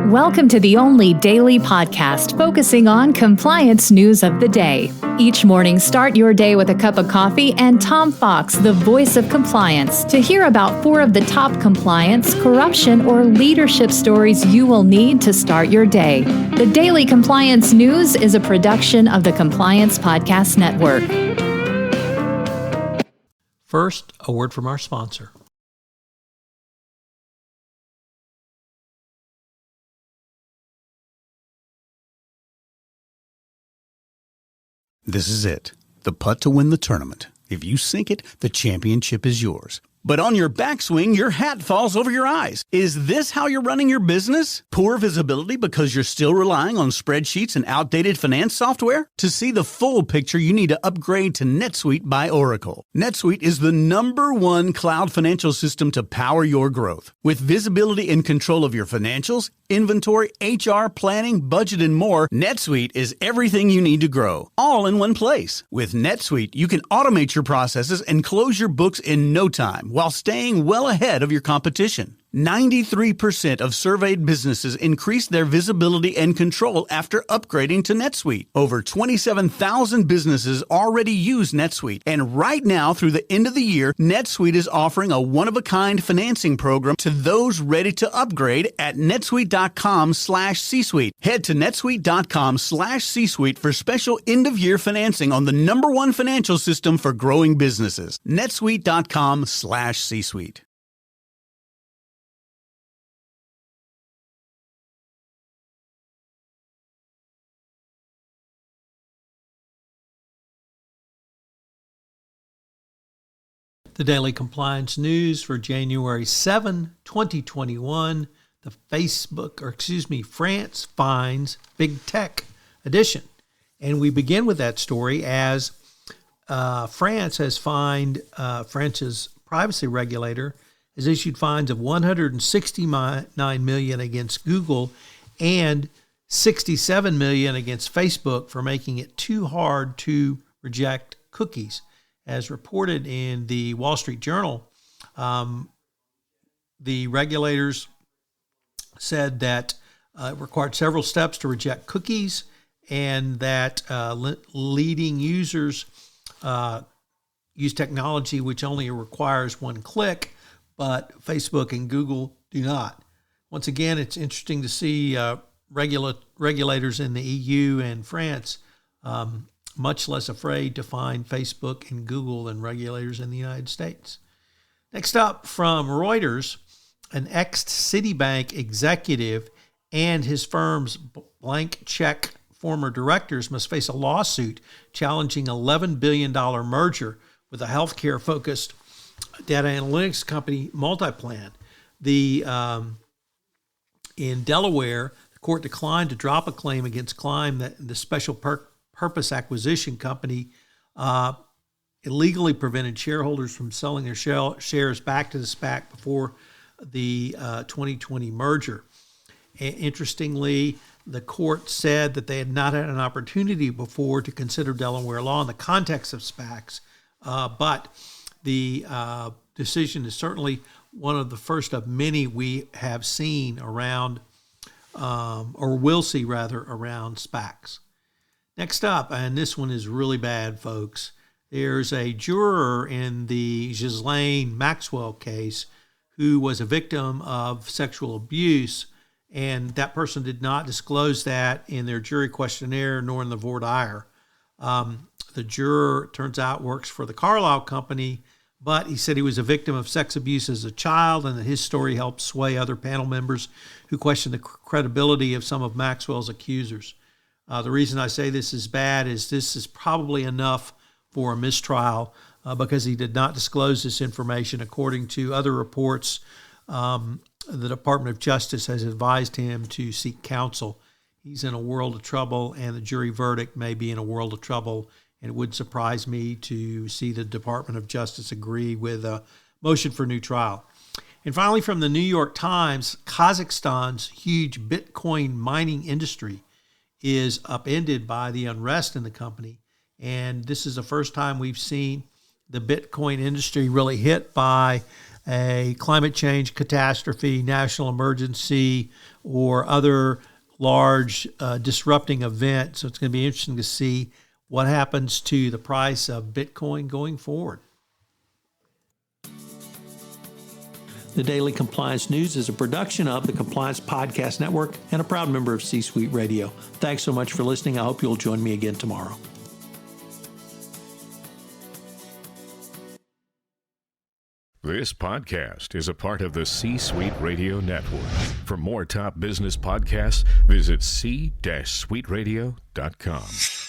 Welcome to the only daily podcast focusing on compliance news of the day. Each morning, start your day with a cup of coffee and Tom Fox, the voice of compliance, to hear about 4 of the top compliance, corruption, or leadership stories you will need to start your day. The Daily Compliance News is a production of the Compliance Podcast Network. First, a word from our sponsor. This is it. The putt to win the tournament. If you sink it, the championship is yours. But on your backswing, your hat falls over your eyes. Is this how you're running your business? Poor visibility because you're still relying on spreadsheets and outdated finance software? To see the full picture, you need to upgrade to NetSuite by Oracle. NetSuite is the #1 cloud financial system to power your growth. With visibility and control of your financials, inventory, HR, planning, budget, and more, NetSuite is everything you need to grow, all in one place. With NetSuite, you can automate your processes and close your books in no time while staying well ahead of your competition. 93% of surveyed businesses increased their visibility and control after upgrading to NetSuite. Over 27,000 businesses already use NetSuite. And right now, through the end of the year, NetSuite is offering a one-of-a-kind financing program to those ready to upgrade at netsuite.com/C-Suite. Head to netsuite.com/C-Suite for special end-of-year financing on the #1 financial system for growing businesses. netsuite.com/C-Suite. The Daily Compliance News for January 7, 2021, France fines Big Tech edition. And we begin with that story as France has fined, France's privacy regulator has issued fines of $169 million against Google and $67 million against Facebook for making it too hard to reject cookies. As reported in the Wall Street Journal, the regulators said that it required several steps to reject cookies and that leading users use technology which only requires one click, but Facebook and Google do not. Once again, it's interesting to see regulators in the EU and France much less afraid to find Facebook and Google than regulators in the United States. Next up, from Reuters, an ex-Citibank executive and his firm's blank check former directors must face a lawsuit challenging $11 billion merger with a healthcare-focused data analytics company, MultiPlan. In Delaware, the court declined to drop a claim against Climb that the special purpose acquisition company illegally prevented shareholders from selling their shares back to the SPAC before the 2020 merger. Interestingly, the court said that they had not had an opportunity before to consider Delaware law in the context of SPACs, but the decision is certainly one of the first of many we have seen around, or will see rather, around SPACs. Next up, and this one is really bad, folks. There's a juror in the Ghislaine Maxwell case who was a victim of sexual abuse, and that person did not disclose that in their jury questionnaire nor in the voir dire. The juror, turns out, works for the Carlyle Company, but he said he was a victim of sex abuse as a child and that his story helped sway other panel members who questioned the credibility of some of Maxwell's accusers. The reason I say this is bad is this is probably enough for a mistrial because he did not disclose this information. According to other reports, the Department of Justice has advised him to seek counsel. He's in a world of trouble, and the jury verdict may be in a world of trouble, and it would surprise me to see the Department of Justice agree with a motion for new trial. And finally, from the New York Times, Kazakhstan's huge Bitcoin mining industry is upended by the unrest in the company. And this is the first time we've seen the Bitcoin industry really hit by a climate change catastrophe, national emergency, or other large disrupting event. So it's going to be interesting to see what happens to the price of Bitcoin going forward. The Daily Compliance News is a production of the Compliance Podcast Network and a proud member of C-Suite Radio. Thanks so much for listening. I hope you'll join me again tomorrow. This podcast is a part of the C-Suite Radio Network. For more top business podcasts, visit c-suiteradio.com.